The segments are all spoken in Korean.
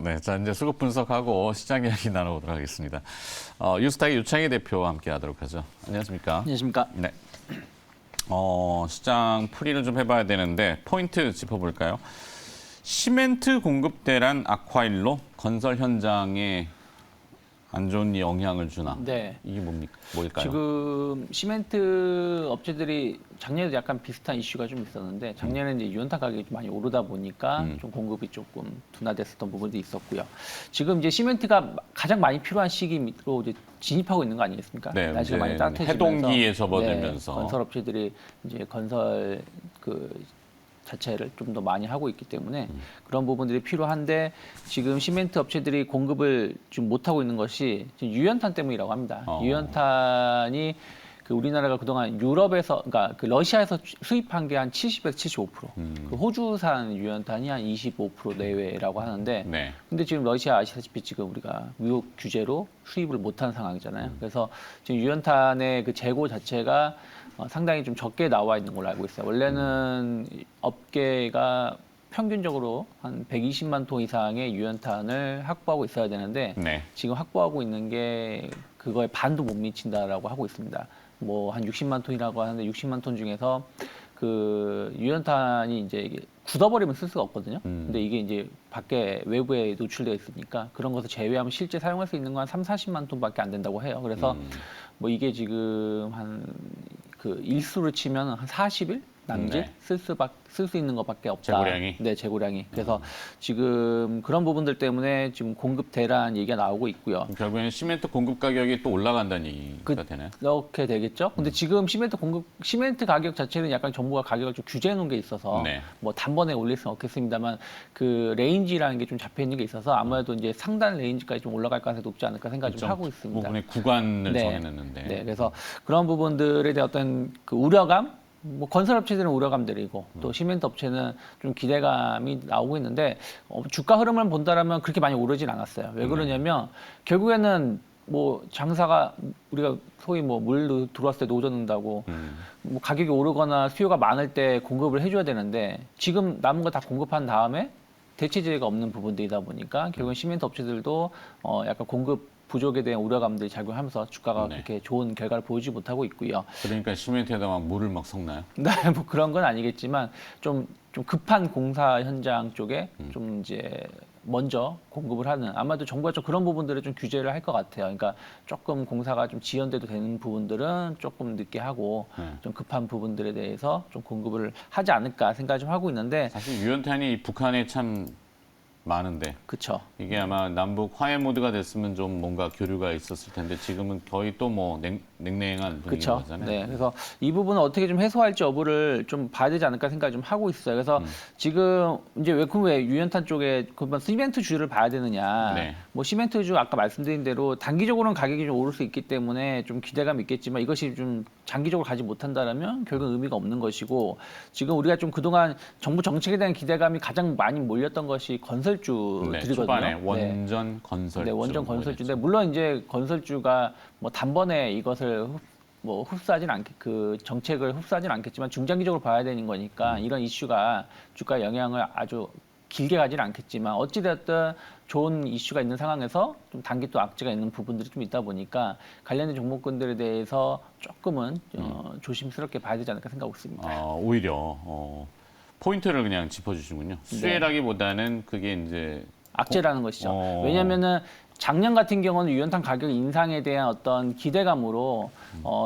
네, 자 이제 수급 분석하고 시장 이야기 나눠보도록 하겠습니다. 유스탁의 유창희 대표와 함께하도록 하죠. 안녕하십니까? 안녕하십니까? 네. 시장 풀이를 좀 해봐야 되는데 포인트 짚어볼까요? 시멘트 공급 대란 악화일로 건설 현장에 안 좋은 영향을 주나? 네. 이게 뭘까요? 지금 시멘트 업체들이 작년에도 약간 비슷한 이슈가 좀 있었는데 작년에 이제 유연탄 가격이 좀 많이 오르다 보니까 좀 공급이 조금 둔화됐었던 부분도 있었고요. 지금 이제 시멘트가 가장 많이 필요한 시기로 이제 진입하고 있는 거 아니겠습니까? 네, 날씨가 많이 따뜻해지면서 해동기에 접어들면서 건설 업체들이 이제 건설 자체를 좀 더 많이 하고 있기 때문에 그런 부분들이 필요한데 지금 시멘트 업체들이 공급을 지금 못 하고 있는 것이 지금 유연탄 때문이라고 합니다. 유연탄이 우리나라가 그동안 유럽에서, 그러니까 러시아에서 수입한 게 한 70에서 75%, 그 호주산 유연탄이 한 25% 내외라고 하는데, 네. 근데 지금 러시아 아시다시피 지금 우리가 무역 규제로 수입을 못하는 상황이잖아요. 그래서 지금 유연탄의 그 재고 자체가 상당히 좀 적게 나와 있는 걸로 알고 있어요. 원래는 업계가 평균적으로 한 120만 톤 이상의 유연탄을 확보하고 있어야 되는데 네. 지금 확보하고 있는 게 그거에 반도 못 미친다라고 하고 있습니다. 뭐 한 60만 톤이라고 하는데 60만 톤 중에서 그 유연탄이 이제 이게 굳어버리면 쓸 수가 없거든요. 근데 이게 이제 밖에 외부에 노출되어 있으니까 그런 것을 제외하면 실제 사용할 수 있는 건 한 3, 40만 톤밖에 안 된다고 해요. 그래서 뭐 이게 지금 한 그 일수로 치면 한 40일 남짓 네. 쓸 수 있는 것밖에 없다. 재고량이? 네, 재고량이. 그래서 지금 그런 부분들 때문에 지금 공급 대란 얘기가 나오고 있고요. 결국에는 시멘트 공급 가격이 또 올라간다는 얘기가 되나요? 그렇게 되겠죠. 근데 지금 시멘트 가격 자체는 약간 정부가 가격을 좀 규제해 놓은 게 있어서 네. 뭐 단번에 올릴 수는 없겠습니다만 그 레인지라는 게 좀 잡혀 있는 게 있어서 아무래도 이제 상단 레인지까지 좀 올라갈 가능성이 높지 않을까 생각을 좀 하고 있습니다. 부분의 구간을 네. 정해놨는데. 네, 그래서 그런 부분들에 대한 어떤 그 우려감, 뭐 건설업체들은 우려감들이고 또 시멘트 업체는 좀 기대감이 나오고 있는데 주가 흐름을 본다라면 그렇게 많이 오르진 않았어요. 왜 그러냐면 결국에는 뭐 장사가 우리가 소위 뭐 물 들어왔을 때 노조 넣는다고 뭐 가격이 오르거나 수요가 많을 때 공급을 해줘야 되는데 지금 남은 거 다 공급한 다음에 대체재가 없는 부분들이다 보니까 결국은 시멘트 업체들도 약간 공급 부족에 대한 우려감들이 작용하면서 주가가 네. 그렇게 좋은 결과를 보이지 못하고 있고요. 그러니까 시멘트에다 막 물을 막 섞나요? 네, 뭐 그런 건 아니겠지만 좀 급한 공사 현장 쪽에 좀 이제 먼저 공급을 하는 아마도 정부가 좀 그런 부분들을 좀 규제를 할 것 같아요. 그러니까 조금 공사가 좀 지연돼도 되는 부분들은 조금 늦게 하고 좀 급한 부분들에 대해서 좀 공급을 하지 않을까 생각을 좀 하고 있는데 사실 유연탄이 북한에 참 많은데 그렇죠. 이게 아마 남북 화해 모드가 됐으면 좀 뭔가 교류가 있었을 텐데 지금은 거의 또 뭐 냉랭한 분위기인 그렇죠. 거잖아요. 네, 그래서 이 부분을 어떻게 좀 해소할지 여부를 좀 봐야 되지 않을까 생각을 좀 하고 있어요. 그래서 지금 이제 왜 유연탄 쪽에 그러면 시멘트주를 봐야 되느냐? 네. 뭐 시멘트주 아까 말씀드린 대로 단기적으로는 가격이 좀 오를 수 있기 때문에 좀 기대감이 있겠지만 이것이 좀 장기적으로 가지 못한다라면 결국 의미가 없는 것이고 지금 우리가 좀 그동안 정부 정책에 대한 기대감이 가장 많이 몰렸던 것이 건설주들이거든요. 초반에 원전 건설주. 네, 원전 건설주인데 물론 이제 건설주가 뭐 단번에 이것을 뭐 흡수하진 않게 그 정책을 흡수하진 않겠지만 중장기적으로 봐야 되는 거니까 이런 이슈가 주가에 영향을 아주 길게 가지는 않겠지만 어찌됐든 좋은 이슈가 있는 상황에서 좀 단기 또 악재가 있는 부분들이 좀 있다 보니까 관련된 종목군들에 대해서 조금은 조심스럽게 봐야 되지 않을까 생각하고 있습니다. 오히려 포인트를 그냥 짚어주시군요. 수혜라기보다는 그게 이제 악재라는 것이죠. 왜냐하면은 작년 같은 경우는 유연탄 가격 인상에 대한 어떤 기대감으로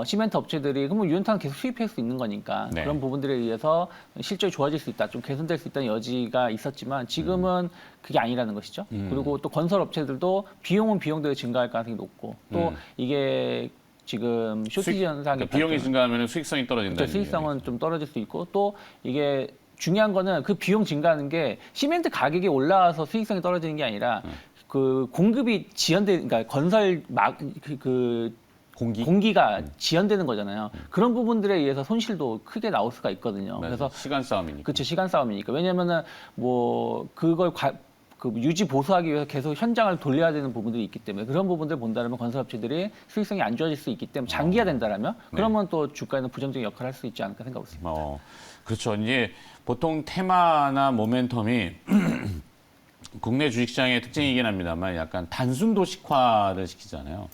시멘트 업체들이 그러면 유연탄 계속 수입할 수 있는 거니까 네. 그런 부분들에 의해서 실적이 좋아질 수 있다, 좀 개선될 수 있다는 여지가 있었지만 지금은 그게 아니라는 것이죠. 그리고 또 건설 업체들도 비용은 비용대로 증가할 가능성이 높고 또 이게 지금 쇼티지 현상이 그러니까 비용이 증가하면 수익성이 떨어진다는 그렇죠. 수익성은 좀 떨어질 수 있고 또 이게 중요한 거는 그 비용 증가하는 게 시멘트 가격이 올라와서 수익성이 떨어지는 게 아니라 그 공급이 그러니까 건설 공기가 지연되는 거잖아요. 그런 부분들에 의해서 손실도 크게 나올 수가 있거든요. 그래서 시간 싸움이니까. 그렇죠. 시간 싸움이니까. 왜냐면은 뭐 그걸 유지 보수하기 위해서 계속 현장을 돌려야 되는 부분들이 있기 때문에 그런 부분들을 본다면 건설업체들이 수익성이 안 좋아질 수 있기 때문에 장기화 된다라면 그러면 또 주가에는 부정적인 역할을 할 수 있지 않을까 생각하고 있습니다. 그렇죠. 이제 보통 테마나 모멘텀이 국내 주식시장의 특징이긴 합니다만 약간 단순 도식화를 시키잖아요.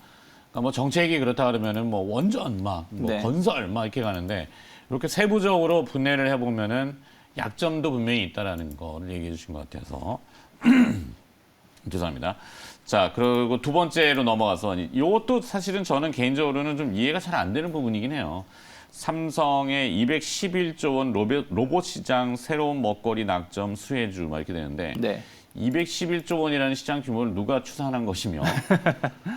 그러니까 뭐 정책이 그렇다 그러면은 뭐 원전 뭐 네. 건설 이렇게 가는데 이렇게 세부적으로 분해를 해보면은 약점도 분명히 있다라는 거를 얘기해 주신 것 같아서 죄송합니다. 자, 그리고 두 번째로 넘어가서 이것도 사실은 저는 개인적으로는 좀 이해가 잘 안 되는 부분이긴 해요. 삼성의 211조 원 로봇 시장 새로운 먹거리 낙점 수혜주 이렇게 되는데 네. 211조 원이라는 시장 규모를 누가 추산한 것이며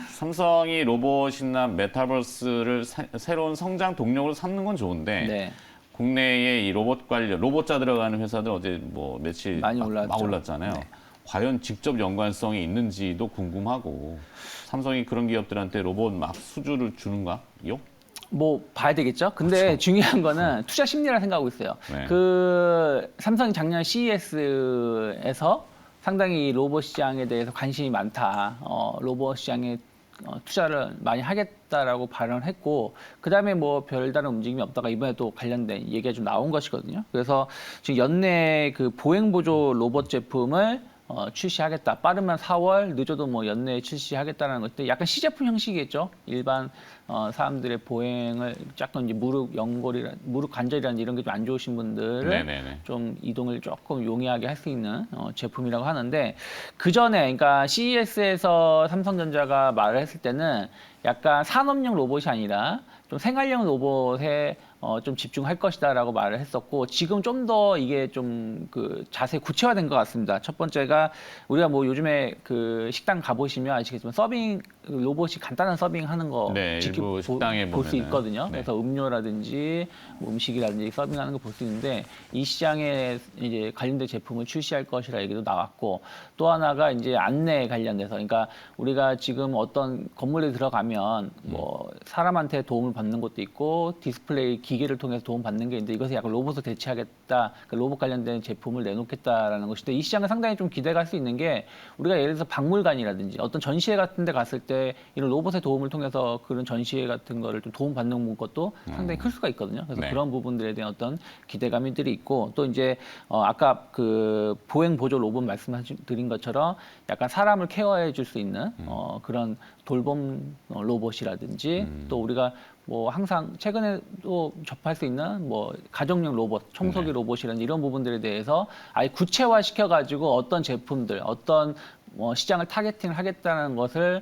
삼성이 로봇이나 메타버스를 새로운 성장 동력으로 삼는 건 좋은데 네. 국내에 이 로봇 관련 로봇자 들어가는 회사들 어제 뭐 며칠 많이 막 올랐죠. 올랐잖아요. 네. 과연 직접 연관성이 있는지도 궁금하고 삼성이 그런 기업들한테 로봇 막 수주를 주는가요? 뭐 봐야 되겠죠. 근데 중요한 거는 투자 심리라 생각하고 있어요. 네. 그 삼성이 작년 CES에서 상당히 로봇 시장에 대해서 관심이 많다. 로봇 시장에 투자를 많이 하겠다라고 발언을 했고, 그 다음에 뭐 별다른 움직임이 없다가 이번에 또 관련된 얘기가 좀 나온 것이거든요. 그래서 지금 연내 그 보행보조 로봇 제품을 출시하겠다. 빠르면 4월, 늦어도 뭐 연내에 출시하겠다는 것들 약간 시제품 형식이겠죠. 일반 사람들의 보행을 약간 이제 무릎 연골이, 무릎 관절이라는 이런 게 좀 안 좋으신 분들을 네네네. 좀 이동을 조금 용이하게 할 수 있는 제품이라고 하는데 그 전에 그러니까 CES에서 삼성전자가 말을 했을 때는 약간 산업용 로봇이 아니라 좀 생활용 로봇에 좀 집중할 것이다라고 말을 했었고 지금 좀 더 이게 좀 그 자세히 구체화된 것 같습니다. 첫 번째가 우리가 뭐 요즘에 그 식당 가보시면 아시겠지만 서빙 로봇이 간단한 서빙하는 거 네, 일부 식당에 볼 수 보면은. 있거든요. 네. 그래서 음료라든지 뭐 음식이라든지 서빙하는 거 볼 수 있는데 이 시장에 이제 관련된 제품을 출시할 것이라 얘기도 나왔고 또 하나가 이제 안내 관련돼서 그러니까 우리가 지금 어떤 건물에 들어가면 뭐 사람한테 도움을 받는 것도 있고 디스플레이 기계를 통해서 도움 받는 게 있는데 이것을 약간 로봇을 대체하겠다, 그 로봇 관련된 제품을 내놓겠다라는 것인데 이 시장은 상당히 좀 기대가 할 수 있는 게 우리가 예를 들어서 박물관이라든지 어떤 전시회 같은 데 갔을 때 이런 로봇의 도움을 통해서 그런 전시회 같은 거를 좀 도움 받는 것도 상당히 클 수가 있거든요. 그래서 네. 그런 부분들에 대한 어떤 기대감들이 있고 또 이제 아까 그 보행 보조 로봇 말씀드린 것처럼 약간 사람을 케어해 줄 수 있는 그런 돌봄 로봇이라든지 또 우리가 뭐 항상 최근에 또 접할 수 있는 뭐 가정용 로봇, 청소기 네. 로봇이라는 이런 부분들에 대해서 아예 구체화 시켜가지고 어떤 제품들, 어떤 시장을 타겟팅을 하겠다는 것을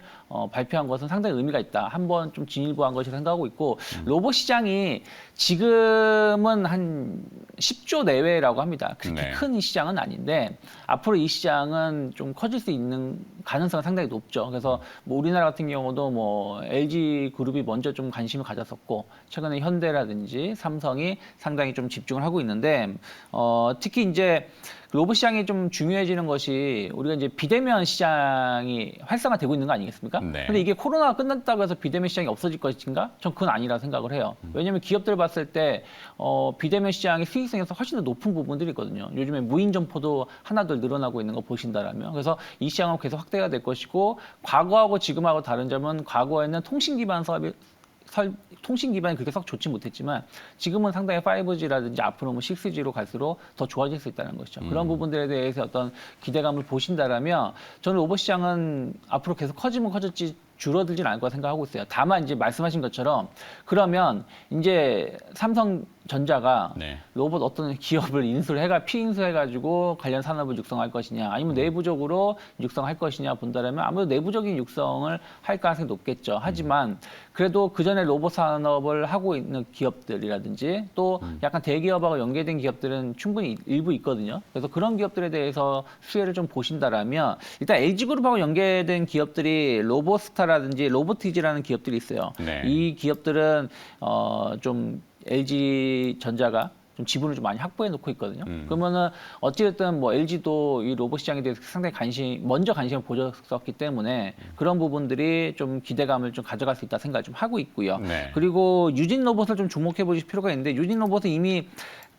발표한 것은 상당히 의미가 있다. 한번 좀 진일보한 것이라 생각하고 있고 로봇 시장이 지금은 한 10조 내외라고 합니다. 그렇게 네. 큰 시장은 아닌데 앞으로 이 시장은 좀 커질 수 있는 가능성이 상당히 높죠. 그래서 뭐 우리나라 같은 경우도 뭐 LG 그룹이 먼저 좀 관심을 가졌었고 최근에 현대라든지 삼성이 상당히 좀 집중을 하고 있는데 특히 이제 로봇 시장이 좀 중요해지는 것이 우리가 이제 비대면 시장이 활성화되고 있는 거 아니겠습니까? 네. 근데 이게 코로나가 끝났다고 해서 비대면 시장이 없어질 것인가? 전 그건 아니라 생각을 해요. 왜냐하면 기업들 봤을 때 비대면 시장의 수익성에서 훨씬 더 높은 부분들이 있거든요. 요즘에 무인 점포도 하나둘 늘어나고 있는 거 보신다라면 그래서 이 시장은 계속 확대가 될 것이고 과거하고 지금하고 다른 점은 과거에는 통신 기반 사업이 통신 기반이 그렇게 썩 좋지 못했지만 지금은 상당히 5G라든지 앞으로 뭐 6G로 갈수록 더 좋아질 수 있다는 것이죠. 그런 부분들에 대해서 어떤 기대감을 보신다라면 저는 로봇 시장은 앞으로 계속 커지면 커졌지 줄어들진 않을 거라 생각하고 있어요. 다만 이제 말씀하신 것처럼 그러면 이제 삼성전자가 네. 로봇 어떤 기업을 피인수해가지고 관련 산업을 육성할 것이냐 아니면 내부적으로 육성할 것이냐 본다면 아무래도 내부적인 육성을 할 가능성이 높겠죠. 하지만 그래도 그 전에 로봇 산업을 하고 있는 기업들이라든지 또 약간 대기업하고 연계된 기업들은 충분히 일부 있거든요. 그래서 그런 기업들에 대해서 수혜를 좀 보신다라면 일단 LG그룹하고 연계된 기업들이 로보스타라든지 로보티즈라는 기업들이 있어요. 네. 이 기업들은 좀 LG전자가 좀 지분을 좀 많이 확보해 놓고 있거든요. 그러면은 어찌됐든 뭐 LG도 이 로봇 시장에 대해서 상당히 먼저 관심을 보였었기 때문에 그런 부분들이 좀 기대감을 좀 가져갈 수 있다 생각을 좀 하고 있고요. 네. 그리고 유진 로봇을 좀 주목해 보실 필요가 있는데 유진 로봇은 이미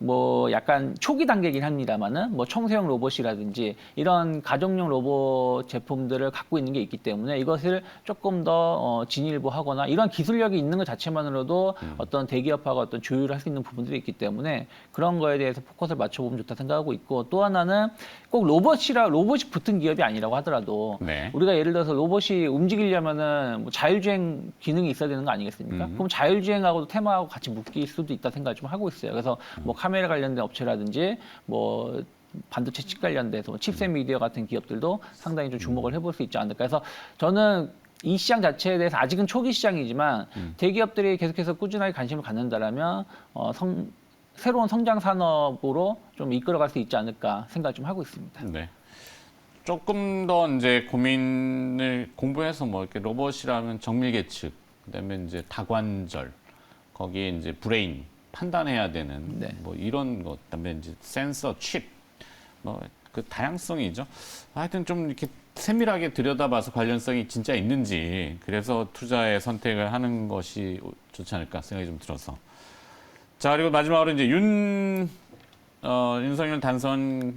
뭐 약간 초기 단계긴 합니다만은 뭐 청소형 로봇이라든지 이런 가정용 로봇 제품들을 갖고 있는 게 있기 때문에 이것을 조금 더 진일보하거나 이런 기술력이 있는 것 자체만으로도 어떤 대기업하고 어떤 조율을 할 수 있는 부분들이 있기 때문에 그런 거에 대해서 포커스를 맞춰보면 좋다 생각하고 있고 또 하나는 꼭 로봇이 붙은 기업이 아니라고 하더라도 네. 우리가 예를 들어서 로봇이 움직이려면은 뭐 자율주행 기능이 있어야 되는 거 아니겠습니까? 그럼 자율주행하고도 테마하고 같이 묶일 수도 있다 생각을 좀 하고 있어요. 그래서 뭐 카메라 관련된 업체라든지 뭐 반도체 칩 관련돼서 칩셋 미디어 같은 기업들도 상당히 좀 주목을 해볼 수 있지 않을까. 그래서 저는 이 시장 자체에 대해서 아직은 초기 시장이지만 대기업들이 계속해서 꾸준하게 관심을 갖는다라면 새로운 성장 산업으로 좀 이끌어갈 수 있지 않을까 생각 좀 하고 있습니다. 네. 조금 더 이제 고민을 공부해서 뭐 이렇게 로봇이라면 정밀 계측, 그다음에 이제 다관절, 거기에 이제 브레인 판단해야 되는 네. 뭐 이런 것, 그다음에 이제 센서, 칩, 뭐 그 다양성이죠. 하여튼 좀 이렇게 세밀하게 들여다봐서 관련성이 진짜 있는지 그래서 투자의 선택을 하는 것이 좋지 않을까 생각이 좀 들어서. 자, 그리고 마지막으로 이제 윤석열 당선인이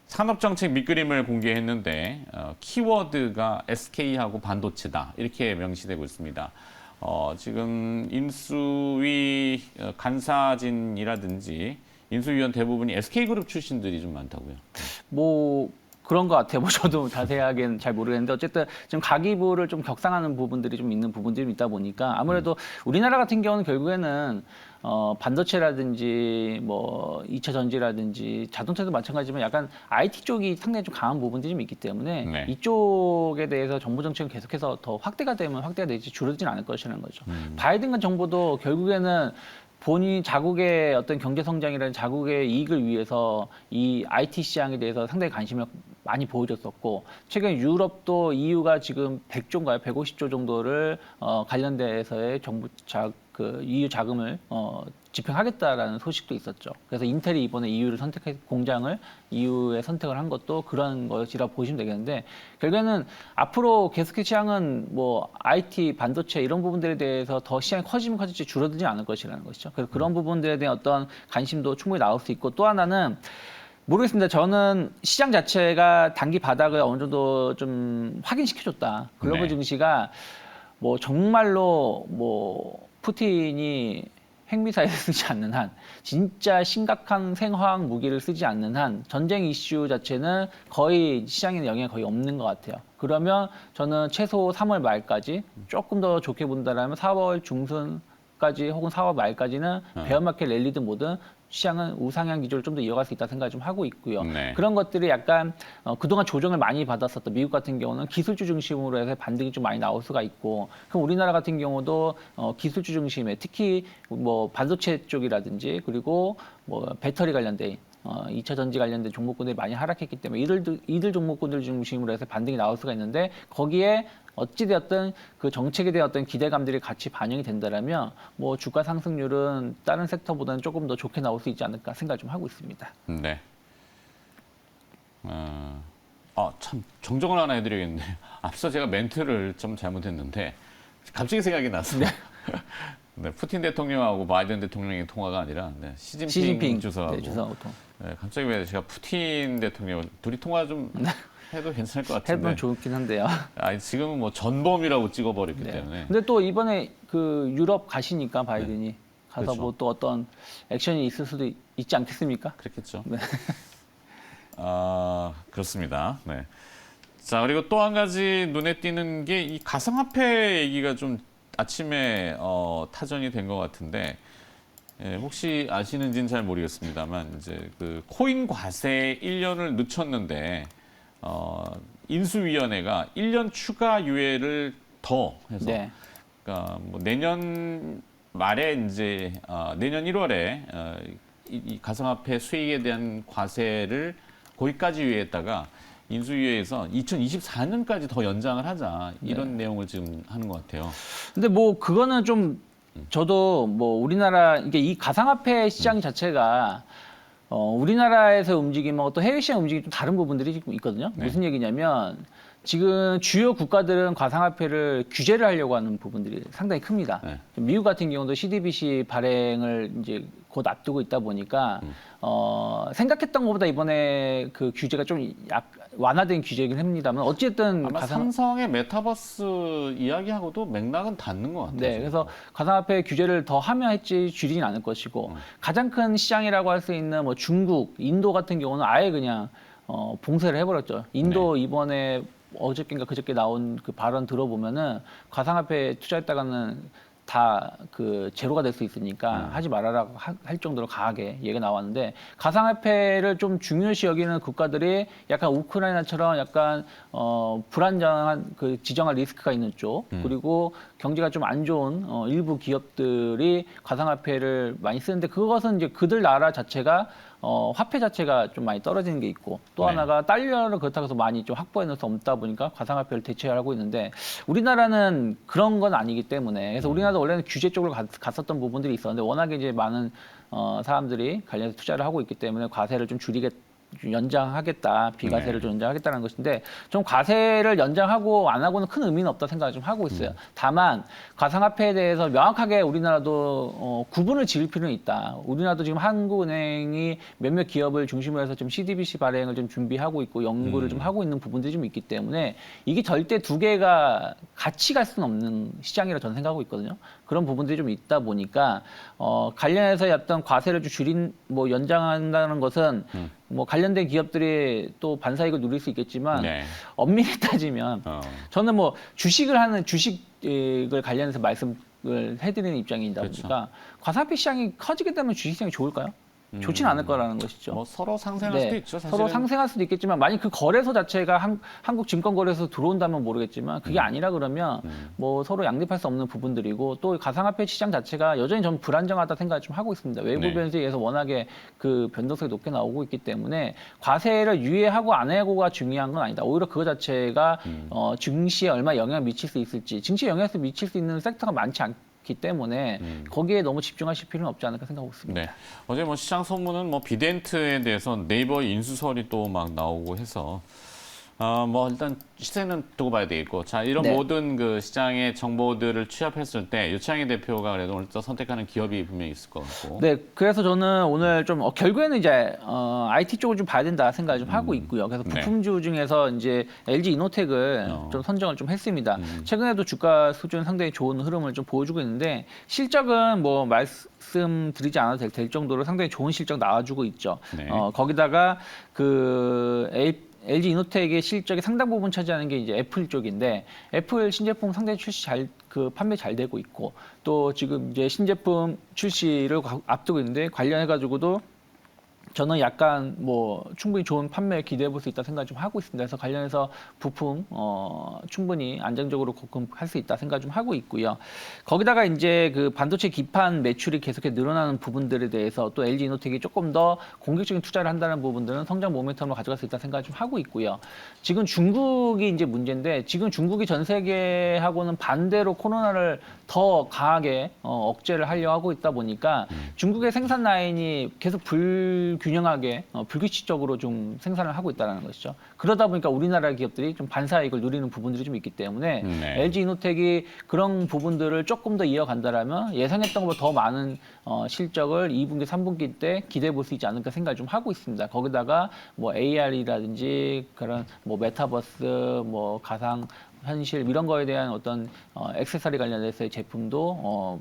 산업정책 밑그림을 공개했는데 키워드가 SK하고 반도체다 이렇게 명시되고 있습니다. 지금 인수위 간사진이라든지 인수위원 대부분이 SK그룹 출신들이 좀 많다고요. 뭐 그런 것 같아요. 뭐 저도 자세하게는 잘 모르겠는데 어쨌든 지금 가기부를 좀 격상하는 부분들이 좀 있는 부분들이 좀 있다 보니까 아무래도 우리나라 같은 경우는 결국에는 반도체라든지 뭐 2차 전지라든지 자동차도 마찬가지지만 약간 IT 쪽이 상당히 좀 강한 부분들이 좀 있기 때문에 네. 이쪽에 대해서 정부 정책은 계속해서 더 확대가 되지 줄어들지는 않을 것이라는 거죠. 바이든 정부도 결국에는 본인 자국의 어떤 경제 성장이라는 자국의 이익을 위해서 이 IT 시장에 대해서 상당히 관심을 많이 보여줬었고 최근 유럽도 EU가 지금 100조인가요? 150조 정도를 관련돼서의 정부 EU 자금을 집행하겠다라는 소식도 있었죠. 그래서 인텔이 이번에 공장을 EU에 선택을 한 것도 그런 것이라 보시면 되겠는데 결국에는 앞으로 계속해서 시장은 뭐 IT, 반도체 이런 부분들에 대해서 더 시장이 커지면 커질지 줄어들지 않을 것이라는 것이죠. 그래서 그런 부분들에 대한 어떤 관심도 충분히 나올 수 있고 또 하나는 모르겠습니다. 저는 시장 자체가 단기 바닥을 어느 정도 좀 확인시켜줬다. 글로벌 네. 증시가 뭐 정말로 뭐 푸틴이 핵미사일을 쓰지 않는 한, 진짜 심각한 생화학 무기를 쓰지 않는 한 전쟁 이슈 자체는 거의 시장에 영향이 거의 없는 것 같아요. 그러면 저는 최소 3월 말까지 조금 더 좋게 본다라면 4월 중순까지 혹은 4월 말까지는 베어마켓 랠리든 뭐든 시장은 우상향 기조를 좀 더 이어갈 수 있다 생각을 좀 하고 있고요. 네. 그런 것들이 약간 그동안 조정을 많이 받았었던 미국 같은 경우는 기술주 중심으로 해서 반등이 좀 많이 나올 수가 있고 그럼 우리나라 같은 경우도 기술주 중심에 특히 뭐 반도체 쪽이라든지 그리고 뭐 배터리 관련된 2차 전지 관련된 종목군들이 많이 하락했기 때문에 이들 종목군들 중심으로 해서 반등이 나올 수가 있는데 거기에 어찌되었든 그 정책에 대한 어떤 기대감들이 같이 반영이 된다라면 뭐 주가 상승률은 다른 섹터보다는 조금 더 좋게 나올 수 있지 않을까 생각을 좀 하고 있습니다. 네. 참 정정을 하나 해드려야겠는데 앞서 제가 멘트를 좀 잘못했는데 갑자기 생각이 났어요. 네, 푸틴 대통령하고 바이든 대통령의 통화가 아니라 시진핑 주석하고. 네, 주석하고. 네, 갑자기 왜 제가 푸틴 대통령 둘이 통화 좀 해도 괜찮을 것 같은데. 해보면 좋긴 한데요. 지금은 뭐 전범이라고 찍어버렸기 네. 때문에. 근데 또 이번에 그 유럽 가시니까 바이든이 가서 그렇죠. 뭐 또 어떤 액션이 있을 수도 있지 않겠습니까? 그렇겠죠. 네. 그렇습니다. 네. 자, 그리고 또 한 가지 눈에 띄는 게 이 가상화폐 얘기가 좀 아침에 타전이 된 것 같은데 혹시 아시는지는 잘 모르겠습니다만 이제 그 코인 과세 1년을 늦췄는데 인수위원회가 1년 추가 유예를 더 해서 네. 그러니까 뭐 내년 말에 이제 내년 1월에 이 가상화폐 수익에 대한 과세를 거기까지 유예했다가 인수위에서 2024년까지 더 연장을 하자 이런 내용을 지금 하는 것 같아요. 근데 뭐 그거는 좀 저도 뭐 우리나라 이게 이 가상화폐 시장 자체가 우리나라에서 움직임하고 또 해외 시장 움직임이 좀 다른 부분들이 지금 있거든요. 네. 무슨 얘기냐면 지금 주요 국가들은 가상화폐를 규제를 하려고 하는 부분들이 상당히 큽니다. 네. 미국 같은 경우도 CDBC 발행을 이제 곧 앞두고 있다 보니까 생각했던 것보다 이번에 그 규제가 좀 완화된 규제이긴 합니다만 어쨌든 아마 삼성의 메타버스 이야기하고도 맥락은 닿는 것 같아요. 네, 그래서 가상화폐 규제를 더 하면 했지 줄이진 않을 것이고 가장 큰 시장이라고 할 수 있는 뭐 중국, 인도 같은 경우는 아예 그냥 봉쇄를 해버렸죠. 인도 이번에 어저께인가 그저께 나온 그 발언 들어보면은 가상화폐에 투자했다가는 다 그 제로가 될 수 있으니까 하지 말아라 할 정도로 강하게 얘기가 나왔는데 가상화폐를 좀 중요시 여기는 국가들이 약간 우크라이나처럼 약간 불안정한 그 지정할 리스크가 있는 쪽 그리고 경제가 좀 안 좋은 일부 기업들이 가상화폐를 많이 쓰는데 그것은 이제 그들 나라 자체가 화폐 자체가 좀 많이 떨어지는 게 있고 또 네. 하나가 달러를 그렇다고 해서 많이 좀 확보해 놓을 수 없다 보니까 가상화폐를 대체하고 있는데 우리나라는 그런 건 아니기 때문에 그래서 우리나라도 원래는 규제 쪽으로 갔었던 부분들이 있었는데 워낙에 이제 많은 사람들이 관련해서 투자를 하고 있기 때문에 과세를 좀 연장하겠다, 비과세를 좀 연장하겠다는 것인데 좀 과세를 연장하고 안 하고는 큰 의미는 없다 생각을 좀 하고 있어요. 다만 가상화폐에 대해서 명확하게 우리나라도 구분을 지을 필요는 있다. 우리나라도 지금 한국은행이 몇몇 기업을 중심으로 해서 좀 CDBC 발행을 좀 준비하고 있고 연구를 좀 하고 있는 부분들이 좀 있기 때문에 이게 절대 두 개가 같이 갈 수는 없는 시장이라 저는 생각하고 있거든요. 그런 부분들이 좀 있다 보니까 관련해서 어떤 과세를 좀 연장한다는 것은 뭐 관련된 기업들이 또 반사이익을 누릴 수 있겠지만 네. 엄밀히 따지면 저는 뭐 주식을 관련해서 말씀을 해드리는 입장이다 보니까 가상화폐 시장이 커지게 되면 주식시장이 좋을까요? 좋지는 않을 거라는 것이죠. 뭐 서로 상생할 수도 있죠. 사실은. 서로 상생할 수도 있겠지만 만약 그 거래소 자체가 한국 증권거래소 들어온다면 모르겠지만 그게 아니라 그러면 뭐 서로 양립할 수 없는 부분들이고 또 가상화폐 시장 자체가 여전히 좀 불안정하다 생각을 좀 하고 있습니다. 외부 네. 변수에 의해서 워낙에 그 변동성이 높게 나오고 있기 때문에 과세를 유예하고 안 하고가 중요한 건 아니다. 오히려 그거 자체가 증시에 얼마 영향을 미칠 수 있을지 증시에 영향을 미칠 수 있는 섹터가 많지 않기 때문에 거기에 너무 집중하실 필요는 없지 않을까 생각하고 있습니다. 네. 어제 뭐 시장 소문은 뭐 비덴트에 대해서 네이버 인수설이 또 막 나오고 해서 뭐 일단 시세는 두고 봐야 되겠고 자 이런 네. 모든 그 시장의 정보들을 취합했을 때 유창희 대표가 그래도 오늘 또 선택하는 기업이 분명히 있을 것 같고. 네, 그래서 저는 오늘 좀 결국에는 이제 IT 쪽을 좀 봐야 된다 생각을 좀 하고 있고요. 그래서 네. 부품주 중에서 이제 LG 이노텍을 좀 선정을 좀 했습니다. 최근에도 주가 수준 상당히 좋은 흐름을 좀 보여주고 있는데 실적은 뭐 말씀드리지 않아도 될 정도로 상당히 좋은 실적 나와주고 있죠. 네. 거기다가 그 LG 이노텍의 실적의 상당 부분 차지하는 게 이제 애플 쪽인데 애플 신제품 상당히 판매 잘 되고 있고 또 지금 이제 신제품 출시를 앞두고 있는데 관련해 가지고도 저는 약간 뭐 충분히 좋은 판매 기대해 볼 수 있다 생각 좀 하고 있습니다. 그래서 관련해서 부품 충분히 안정적으로 공급할 수 있다 생각 좀 하고 있고요. 거기다가 이제 그 반도체 기판 매출이 계속해서 늘어나는 부분들에 대해서 또 LG 이노텍이 조금 더 공격적인 투자를 한다는 부분들은 성장 모멘텀으로 가져갈 수 있다 생각 좀 하고 있고요. 지금 중국이 이제 문제인데 지금 중국이 전 세계하고는 반대로 코로나를 더 강하게 억제를 하려고 하고 있다 보니까 중국의 생산 라인이 계속 불균형하게 불규칙적으로 좀 생산을 하고 있다는 것이죠. 그러다 보니까 우리나라 기업들이 좀 반사이익을 누리는 부분들이 좀 있기 때문에 LG 이노텍이 그런 부분들을 조금 더 이어간다라면 예상했던 것보다 더 많은 실적을 2분기, 3분기 때 기대해 볼 수 있지 않을까 생각을 좀 하고 있습니다. 거기다가 뭐 AR이라든지 그런 뭐 메타버스, 뭐 가상 현실 이런 거에 대한 어떤 액세서리 관련해서의 제품도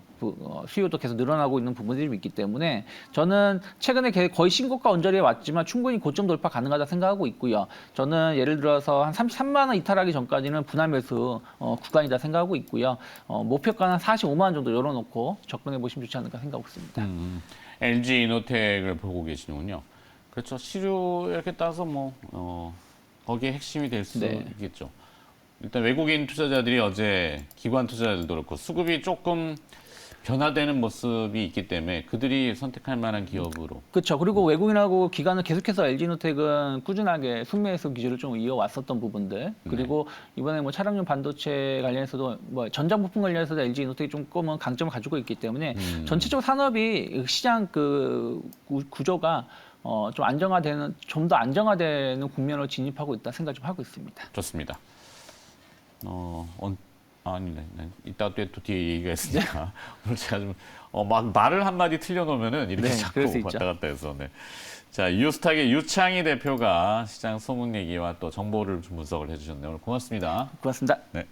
수요도 계속 늘어나고 있는 부분들이 좀 있기 때문에 저는 최근에 거의 신고가 언저리에 왔지만 충분히 고점 돌파 가능하다 생각하고 있고요. 저는 예를 들어서 한 33만 원 이탈하기 전까지는 분할 매수 구간이다 생각하고 있고요. 목표가는 45만 원 정도 열어놓고 접근해 보시면 좋지 않을까 생각하고 있습니다. LG 이노텍을 보고 계시는군요. 그렇죠. 시류 이렇게 따서 뭐 거기에 핵심이 될 수 네. 있겠죠. 일단 외국인 투자자들이 어제 기관 투자자들도 그렇고 수급이 조금 변화되는 모습이 있기 때문에 그들이 선택할 만한 기업으로. 그렇죠. 그리고 외국인하고 기관은 계속해서 LG노텍은 꾸준하게 순매수 기조를 좀 이어왔었던 부분들. 그리고 이번에 뭐 차량용 반도체 관련해서도 뭐 전자부품 관련해서도 LG노텍이 조금은 강점을 가지고 있기 때문에 전체적으로 산업이 시장 그 구조가 좀 안정화되는 좀 더 안정화되는 국면으로 진입하고 있다 생각 좀 하고 있습니다. 좋습니다. 아니, 네. 이따 또 뒤에 얘기가 있으니까 오늘 제가 좀 막 말을 한마디 틀려놓으면은 이렇게 네, 자꾸 그럴 수 왔다 있죠. 갔다 해서. 네. 자, 유스탁의 유창희 대표가 시장 소문 얘기와 또 정보를 좀 분석을 해주셨네요. 오늘 고맙습니다. 고맙습니다. 네.